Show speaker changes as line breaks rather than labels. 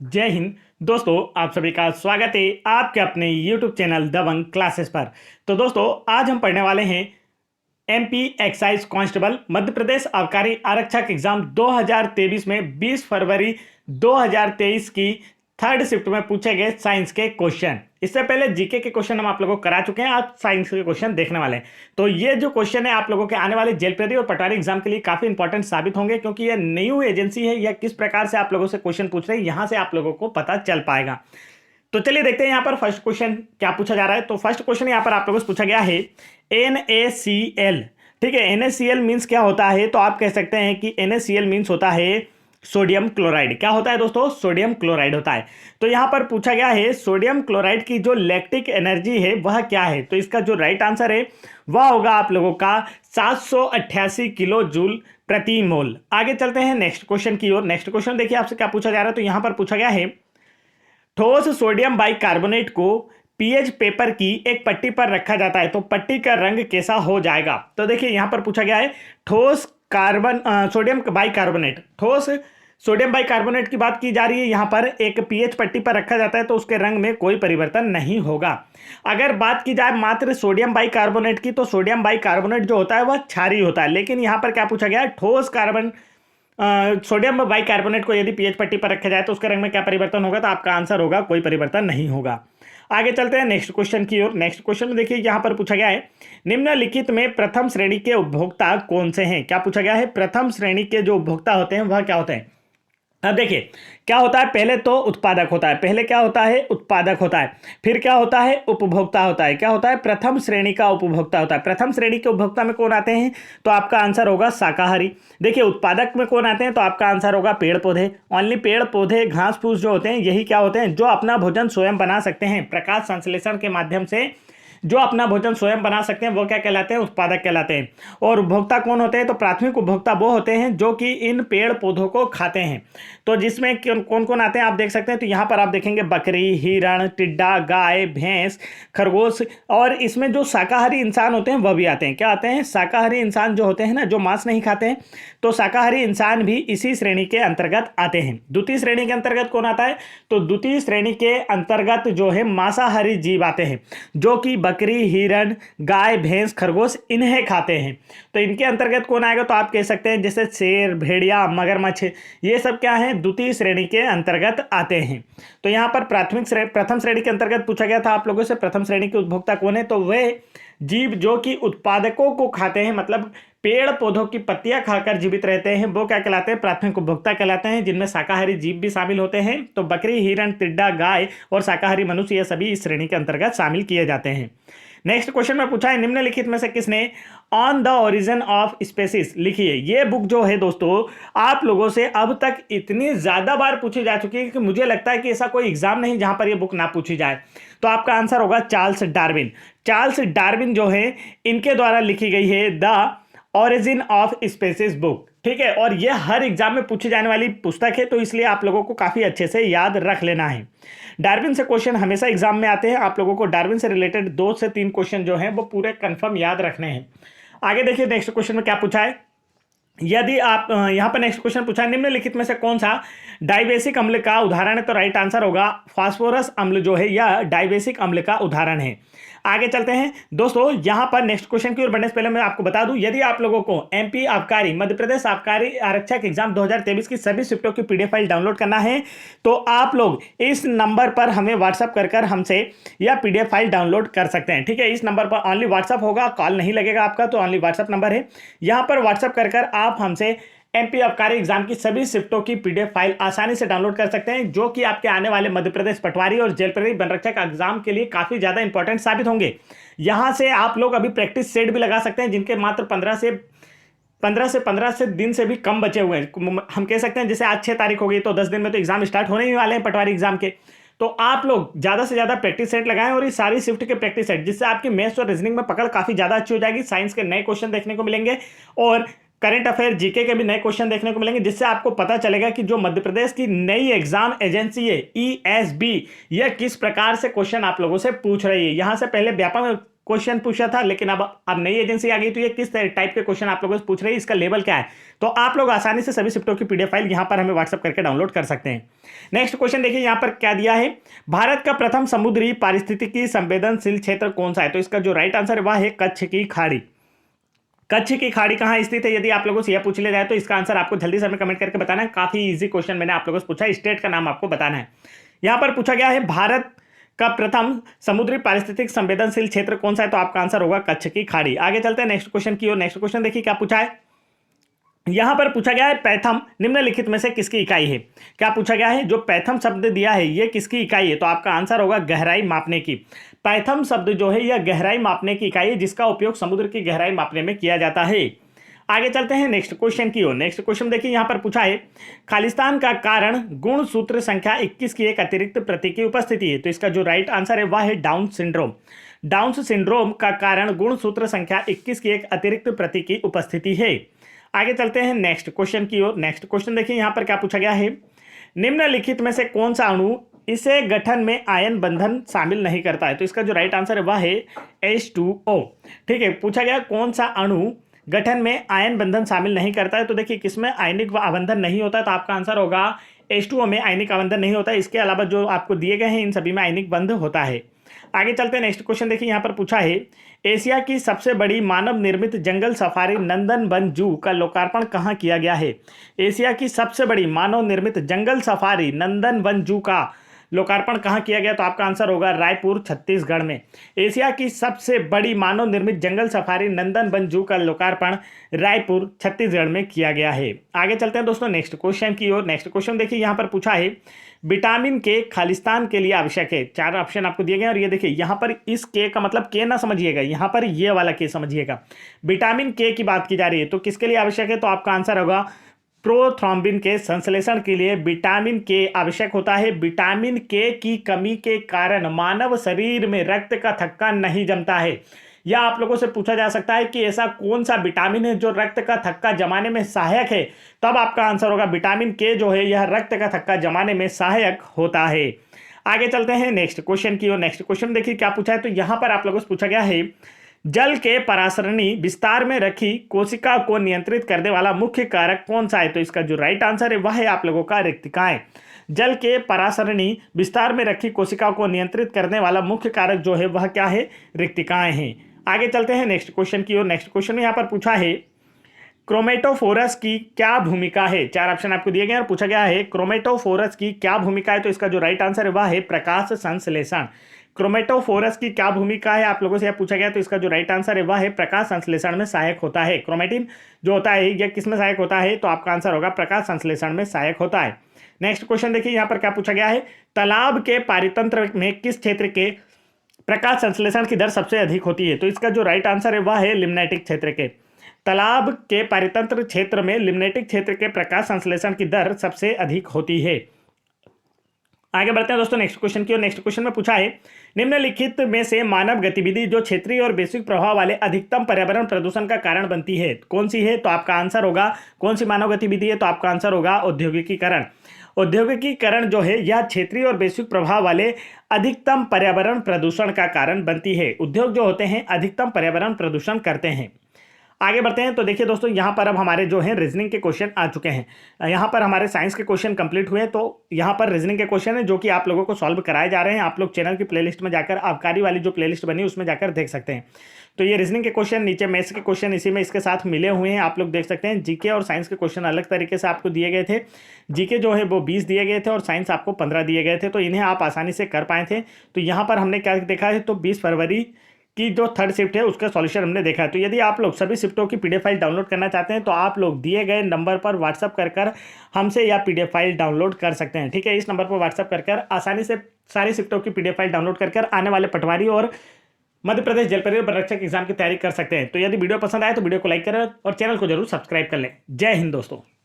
जय हिंद दोस्तों, आप सभी का स्वागत है आपके अपने YouTube चैनल दबंग क्लासेस पर। तो दोस्तों, आज हम पढ़ने वाले हैं MP excise constable Madhya Pradesh आबकारी आरक्षक एग्जाम 2023 में 20 फरवरी 2023 की थर्ड शिफ्ट में पूछे गए साइंस के क्वेश्चन। इससे पहले जीके के क्वेश्चन हम आप लोगों को करा चुके हैं, आप साइंस के क्वेश्चन देखने वाले हैं। तो ये जो क्वेश्चन है आप लोगों के आने वाले जेलप्रेरी और पटवारी एग्जाम के लिए काफी इंपॉर्टेंट साबित होंगे, क्योंकि ये न्यू एजेंसी है, यह किस प्रकार से आप लोगों से क्वेश्चन पूछ रहे हैं यहां से आप लोगों को पता चल पाएगा। तो चलिए देखते हैं यहाँ पर फर्स्ट क्वेश्चन क्या पूछा जा रहा है। तो फर्स्ट क्वेश्चन यहाँ पर आप लोगों से पूछा गया है NaCl। ठीक है, NaCl मीन्स क्या होता है? तो आप कह सकते हैं कि NaCl मीन्स होता है सोडियम क्लोराइड। क्या होता है दोस्तों? सोडियम क्लोराइड होता है। तो यहां पर पूछा गया है सोडियम क्लोराइड की जो लैक्टिक एनर्जी है वह क्या है? तो इसका जो राइट आंसर है वह होगा आप लोगों का 788 किलो जूल प्रति मोल। आगे चलते हैं नेक्स्ट क्वेश्चन की ओर। नेक्स्ट क्वेश्चन देखिए आपसे क्या पूछा जा रहा है। तो यहां पर पूछा गया है ठोस सोडियम बाइकार्बोनेट को पीएच पेपर की एक पट्टी पर रखा जाता है तो पट्टी का रंग कैसा हो जाएगा? तो देखिए यहां पर पूछा गया है ठोस सोडियम बाइकार्बोनेट, ठोस सोडियम बाइकार्बोनेट की बात की जा रही है। यहां पर एक पीएच पट्टी पर रखा जाता है तो उसके रंग में कोई परिवर्तन नहीं होगा। अगर बात की जाए मात्र सोडियम बाइकार्बोनेट की, तो सोडियम बाइकार्बोनेट जो होता है वह क्षारीय होता है। लेकिन यहां पर क्या पूछा गया है? ठोस सोडियम बाइकार्बोनेट को यदि पीएच पट्टी पर रखा जाए तो उसके रंग में क्या परिवर्तन होगा? तो आपका आंसर होगा कोई परिवर्तन नहीं होगा। आगे चलते हैं नेक्स्ट क्वेश्चन की ओर। नेक्स्ट क्वेश्चन में देखिए यहां पर पूछा गया है निम्नलिखित में प्रथम श्रेणी के उपभोक्ता कौन से हैं? क्या पूछा गया है? प्रथम श्रेणी के जो उपभोक्ता होते हैं वह क्या होते हैं? अब देखिए क्या होता है, पहले तो उत्पादक होता है, पहले क्या होता है? उत्पादक होता है, फिर क्या होता है? उपभोक्ता होता है। क्या होता है? प्रथम श्रेणी का उपभोक्ता होता है। प्रथम श्रेणी के उपभोक्ता में कौन आते हैं? तो आपका आंसर होगा शाकाहारी। देखिए उत्पादक में कौन आते हैं? तो आपका आंसर होगा पेड़ पौधे। ओनली पेड़ पौधे घास फूस जो होते हैं यही क्या होते हैं? जो अपना भोजन स्वयं बना सकते हैं प्रकाश संश्लेषण के माध्यम से, जो अपना भोजन स्वयं बना सकते हैं वो क्या कहलाते हैं? उत्पादक कहलाते हैं। और उपभोक्ता कौन होते हैं? तो प्राथमिक उपभोक्ता वो होते हैं जो कि इन पेड़ पौधों को खाते हैं। तो जिसमें कौन कौन आते हैं आप देख सकते हैं। तो यहाँ पर आप देखेंगे बकरी, हिरण, टिड्डा, गाय, भैंस, खरगोश, और इसमें जो शाकाहारी इंसान होते हैं वह भी आते हैं। क्या आते हैं? शाकाहारी इंसान जो होते हैं ना, जो मांस नहीं खाते हैं, तो शाकाहारी इंसान भी इसी श्रेणी के अंतर्गत आते हैं। द्वितीय श्रेणी के अंतर्गत कौन आता है? तो द्वितीय श्रेणी के अंतर्गत जो है मांसाहारी जीव आते हैं, जो कि बकरी, हिरण, गाय, भैंस, खरगोश इन्हें खाते हैं। तो इनके अंतर्गत कौन आएगा? तो आप कह सकते हैं जैसे शेर, भेड़िया, मगरमच्छ, ये सब क्या है? द्वितीय श्रेणी के अंतर्गत आते हैं। तो यहाँ पर प्रथम श्रेणी के अंतर्गत पूछा गया था आप लोगों से प्रथम श्रेणी के उपभोक्ता कौन है? तो वे जीव जो कि उत्पादकों को खाते हैं, मतलब पेड़ पौधों की पत्तियां खाकर जीवित रहते हैं, वो क्या कहलाते हैं? प्राथमिक उपभोक्ता कहलाते हैं, जिनमें शाकाहारी जीव भी शामिल होते हैं। तो बकरी, हिरण, टिड्डा, गाय और शाकाहारी मनुष्य ये सभी इस श्रेणी के अंतर्गत शामिल किए जाते हैं। नेक्स्ट क्वेश्चन में पूछा है निम्नलिखित में से किसने on the origin of species लिखी है? ये बुक जो है दोस्तों आप लोगों से अब तक इतनी ज्यादा बार पूछी जा चुकी है कि मुझे लगता है कि ऐसा कोई एग्जाम नहीं जहां पर ये बुक ना पूछी जाए। तो आपका आंसर होगा चार्ल्स डार्विन। चार्ल्स डार्विन जो है इनके द्वारा लिखी गई है the origin of species book. ठीक है, और यह हर एग्जाम में पूछी जाने वाली पुस्तक है, तो इसलिए आप लोगों को काफी अच्छे से याद रख लेना है। डार्विन से क्वेश्चन हमेशा एग्जाम में आते हैं, आप लोगों को डार्विन से रिलेटेड 2 से 3 क्वेश्चन जो हैं वो पूरे कंफर्म याद रखने हैं। आगे देखिए नेक्स्ट क्वेश्चन में क्या पूछा है। यदि आप यहां पर नेक्स्ट क्वेश्चन पूछा है निम्नलिखित में से कौन सा डाइबेसिक अम्ल का उदाहरण है? तो राइट आंसर होगा फास्फोरस अम्ल जो है यह डाइबेसिक अम्ल का उदाहरण है। आगे चलते हैं दोस्तों, यहां पर नेक्स्ट क्वेश्चन की ओर बढ़ने से पहले मैं आपको बता दूं, यदि आप लोगों को एमपी आबकारी मध्य प्रदेश आबकारी आरक्षक एग्जाम 2023 की सभी शिफ्टों की पीडीएफ फाइल डाउनलोड करना है तो आप लोग इस नंबर पर हमें व्हाट्सअप कर हमसे यह पीडीएफ फाइल डाउनलोड कर सकते हैं। ठीक है, इस नंबर पर ओनली व्हाट्सअप होगा, कॉल नहीं लगेगा आपका, तो ओनली व्हाट्सअप नंबर है। यहां पर व्हाट्सअप कर आप हमसे एमपी आबकारी एग्जाम की सभी शिफ्टों की पीडीएफ फाइल आसानी से डाउनलोड कर सकते हैं, जो कि आपके आने वाले मध्य प्रदेश पटवारी और जेलप्रहरी बनरक्षक एग्जाम के लिए काफी ज्यादा इंपॉर्टेंट साबित होंगे। यहां से आप लोग अभी प्रैक्टिस सेट भी लगा सकते हैं, जिनके मात्र 15 से दिन से भी कम बचे हुए हैं। हम कह सकते हैं जैसे आज 6 तारीख हो गई तो 10 दिन में तो एग्जाम स्टार्ट होने ही वाले हैं पटवारी एग्जाम के। तो आप लोग ज्यादा से ज्यादा प्रैक्टिस सेट लगाएं, और ये सारी शिफ्ट के प्रैक्टिस सेट, जिससे आपकी मैथ्स और रीजनिंग में पकड़ काफी ज्यादा अच्छी हो जाएगी। साइंस के नए क्वेश्चन देखने को मिलेंगे और करंट अफेयर जीके के भी नए क्वेश्चन देखने को मिलेंगे, जिससे आपको पता चलेगा कि जो मध्य प्रदेश की नई एग्जाम एजेंसी है ESB, यह किस प्रकार से क्वेश्चन आप लोगों से पूछ रही है। यहां से पहले व्यापक क्वेश्चन पूछा था, लेकिन अब नई एजेंसी आ गई तो ये किस टाइप के क्वेश्चन आप लोगों से पूछ रही है, इसका लेवल क्या है, तो आप लोग आसानी से सभी शिफ्टों की पीडीएफ फाइल यहां पर हमें व्हाट्सएप करके डाउनलोड कर सकते हैं। नेक्स्ट क्वेश्चन देखिए यहां पर क्या दिया है, भारत का प्रथम समुद्री पारिस्थितिकी संवेदनशील क्षेत्र कौन सा है, तो इसका जो राइट आंसर है वह है कच्छ की खाड़ी। कच्छ की खाड़ी कहां स्थित है, यदि आप लोगों से यह पूछ लिया जाए तो इसका आंसर आपको जल्दी से हमें कमेंट करके बताना है। काफी इजी क्वेश्चन मैंने आप लोगों से पूछा, स्टेट का नाम आपको बताना है। यहां पर पूछा गया है भारत का प्रथम समुद्री पारिस्थितिक संवेदनशील क्षेत्र कौन सा है, तो आपका आंसर होगा कच्छ की खाड़ी। आगे चलते हैं नेक्स्ट क्वेश्चन की ओर। नेक्स्ट क्वेश्चन देखिए क्या पूछा है, यहां पर पूछा गया है पैथम निम्नलिखित में से किसकी इकाई है। क्या पूछा गया है, जो पैथम शब्द दिया है ये किसकी इकाई है, तो आपका आंसर होगा गहराई मापने की। पैथम शब्द जो है यह गहराई मापने की इकाई है, जिसका उपयोग समुद्र की गहराई मापने में किया जाता है। आगे चलते हैं नेक्स्ट क्वेश्चन की ओर। नेक्स्ट क्वेश्चन देखिए यहां पर पूछा है खालिस्तान का कारण गुण सूत्र संख्या 21 की एक अतिरिक्त प्रतीक की उपस्थिति है, तो इसका जो राइट आंसर है वह है डाउन सिंड्रोम। डाउन सिंड्रोम का कारण गुण सूत्र संख्या 21 की एक अतिरिक्त प्रतीक की उपस्थिति है। आगे चलते हैं नेक्स्ट क्वेश्चन की ओर। नेक्स्ट क्वेश्चन देखिए यहां पर क्या पूछा गया है, निम्नलिखित में से कौन सा अणु इसे गठन में आयन बंधन शामिल नहीं करता है, तो इसका जो राइट आंसर है वह है H2O। ठीक है, पूछा गया कौन सा अणु गठन में आयन बंधन शामिल नहीं करता है, तो देखिए किसमें आयनिक आबंधन नहीं होता है, तो आपका आंसर होगा H2O में आयनिक आबंधन नहीं होता है। इसके अलावा जो आपको दिए गए हैं इन सभी में आयनिक बंध होता है। आगे चलते हैं नेक्स्ट क्वेश्चन देखिए यहां पर पूछा है एशिया की सबसे बड़ी मानव निर्मित जंगल सफारी नंदन वन जू का लोकार्पण कहां किया गया है। एशिया की सबसे बड़ी मानव निर्मित जंगल सफारी नंदन वन जू का लोकार्पण कहां किया गया, तो आपका आंसर होगा रायपुर छत्तीसगढ़ में। एशिया की सबसे बड़ी मानव निर्मित जंगल सफारी नंदन वन जू का लोकार्पण रायपुर छत्तीसगढ़ में किया गया है। आगे चलते हैं दोस्तों नेक्स्ट क्वेश्चन की ओर। नेक्स्ट क्वेश्चन देखिए यहां पर पूछा है विटामिन के खालिस्तान के लिए आवश्यक है। 4 ऑप्शन आपको दिए गए और ये देखिए यहां पर इस के का मतलब के ना समझिएगा, यहां पर ये वाला के समझिएगा। विटामिन के की बात की जा रही है, तो किसके लिए आवश्यक है, तो आपका आंसर होगा प्रोथ्रोम्बिन के संश्लेषण के लिए विटामिन के आवश्यक होता है। विटामिन के की कमी के कारण मानव शरीर में रक्त का थक्का नहीं जमता है। या आप लोगों से पूछा जा सकता है कि ऐसा कौन सा विटामिन है जो रक्त का थक्का जमाने में सहायक है, तब आपका आंसर होगा विटामिन के जो है यह रक्त का थक्का जमाने में सहायक होता है। आगे चलते हैं नेक्स्ट क्वेश्चन की ओर। नेक्स्ट क्वेश्चन देखिए क्या पूछा है, तो यहां पर आप लोगों से पूछा गया है जल के परासरणी विस्तार में रखी कोशिका को नियंत्रित करने वाला मुख्य कारक कौन सा है, तो इसका जो राइट आंसर है वह है आप लोगों का रिक्तिकाएं। जल के परासरणी विस्तार में रखी कोशिका को नियंत्रित करने वाला मुख्य कारक जो है वह क्या है, रिक्तिकाएं हैं। आगे चलते हैं नेक्स्ट क्वेश्चन की ओर। नेक्स्ट क्वेश्चन में यहाँ पर पूछा है क्रोमेटोफोरस की क्या भूमिका है। 4 ऑप्शन आपको दिए गए और पूछा गया है क्रोमेटोफोरस की क्या भूमिका है, तो इसका जो राइट आंसर है वह है प्रकाश संश्लेषण। क्रोमेटोफोरस की क्या भूमिका है आप लोगों से पूछा गया, तो इसका जो राइट आंसर है वह है प्रकाश संश्लेषण में सहायक होता है। क्रोमेटिन जो होता है यह किस में सहायक होता है, तो आपका आंसर होगा प्रकाश संश्लेषण में सहायक होता है। नेक्स्ट क्वेश्चन देखिए यहाँ पर क्या पूछा गया है, तालाब के पारितंत्र में किस क्षेत्र के प्रकाश संश्लेषण की दर सबसे अधिक होती है, तो इसका जो राइट आंसर है वह है लिम्नेटिक क्षेत्र के। तालाब के पारितंत्र क्षेत्र में लिम्नेटिक क्षेत्र के प्रकाश संश्लेषण की दर सबसे अधिक होती है। आगे बढ़ते हैं दोस्तों नेक्स्ट क्वेश्चन की ओर। नेक्स्ट क्वेश्चन में पूछा है निम्नलिखित में से मानव गतिविधि जो क्षेत्रीय और वैश्विक प्रभाव वाले अधिकतम पर्यावरण प्रदूषण का कारण बनती है कौन सी है, तो आपका आंसर होगा कौन सी मानव गतिविधि है, तो आपका आंसर होगा औद्योगिकीकरण। औद्योगिकीकरण जो है यह क्षेत्रीय और वैश्विक प्रभाव वाले अधिकतम पर्यावरण प्रदूषण का कारण बनती है। उद्योग जो होते हैं अधिकतम पर्यावरण प्रदूषण करते हैं। आगे बढ़ते हैं तो देखिए दोस्तों यहाँ पर अब हमारे जो हैं रीजनिंग के क्वेश्चन आ चुके हैं। यहाँ पर हमारे साइंस के क्वेश्चन कंप्लीट हुए, तो यहाँ पर रीजनिंग के क्वेश्चन है जो कि आप लोगों को सॉल्व कराए जा रहे हैं। आप लोग चैनल की प्लेलिस्ट में जाकर आबकारी वाली जो प्लेलिस्ट बनी उसमें जाकर देख सकते हैं। तो ये रीजनिंग के क्वेश्चन, नीचे मैथ्स के क्वेश्चन इसी में इसके साथ मिले हुए हैं, आप लोग देख सकते हैं। जीके और साइंस के क्वेश्चन अलग तरीके से आपको दिए गए थे। जीके जो है वो 20 दिए गए थे और साइंस आपको 15 दिए गए थे, तो इन्हें आप आसानी से कर पाए थे। तो यहाँ पर हमने क्या देखा है, तो 20 फरवरी की जो 3rd शिफ्ट है उसका सॉल्यूशन हमने देखा है। तो यदि आप लोग सभी शिफ्टों की पीडीएफ फाइल डाउनलोड करना चाहते हैं तो आप लोग दिए गए नंबर पर व्हाट्सअप कर हमसे या पीडीएफ फाइल डाउनलोड कर सकते हैं। ठीक है, इस नंबर पर व्हाट्सअप कर आसानी से सारी शिफ्टों की पीडीएफ फाइल डाउनलोड कर आने वाले पटवारी और मध्य प्रदेश जल परिवहन रक्षक एग्जाम की तैयारी कर सकते हैं। तो यदि वीडियो पसंद आए तो वीडियो को लाइक करें और चैनल को जरूर सब्सक्राइब कर लें। जय हिंद दोस्तों।